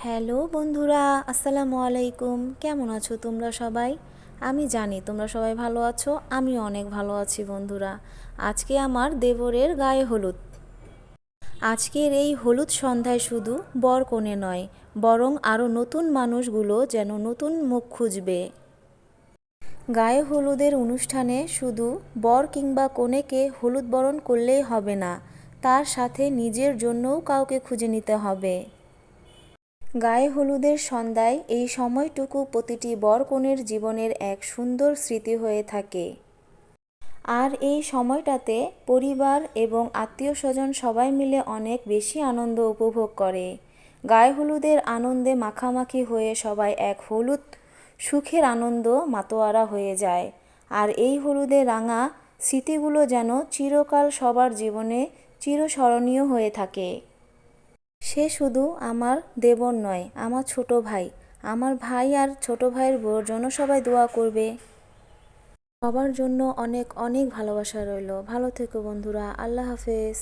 Hello বন্ধুরা, আসসালামু আলাইকুম। কেমন আছো তোমরা সবাই? আমি জানি তোমরা সবাই ভালো আছো, আমিও অনেক ভালো আছি বন্ধুরা। আজকে আমার দেবরের গায়ে হলুদ। আজকের এই হলুদ সন্ধ্যায় শুধু বর কনে নয়, বরং আরও নতুন মানুষগুলো যেন নতুন মুখ খুঁজবে। গায়ে হলুদের অনুষ্ঠানে শুধু বর কিংবা কনেকে হলুদ বরণ করলেই হবে না, তার সাথে নিজের জন্যও কাউকে খুঁজে নিতে হবে। গায়ে হলুদের সন্ধ্যায় এই সময়টুকু প্রতিটি বর কনের জীবনের এক সুন্দর স্মৃতি হয়ে থাকে। আর এই সময়টাতে পরিবার এবং আত্মীয়স্বজন সবাই মিলে অনেক বেশি আনন্দ উপভোগ করে। গায়ে হলুদের আনন্দে মাখামাখি হয়ে সবাই এক হলুদ সুখের আনন্দ মাতোয়ারা হয়ে যায়। আর এই হলুদে রাঙা স্মৃতিগুলো যেন চিরকাল সবার জীবনে চিরস্মরণীয় হয়ে থাকে। সে শুধু আমার দেবর নয়, আমার ছোট ভাই। আমার ভাই আর ছোট ভাইয়ের বউর জন্য সবাই দোয়া করবে। সবার জন্য অনেক অনেক ভালোবাসা রইল। ভালো থেকো বন্ধুরা, আল্লাহ হাফেজ।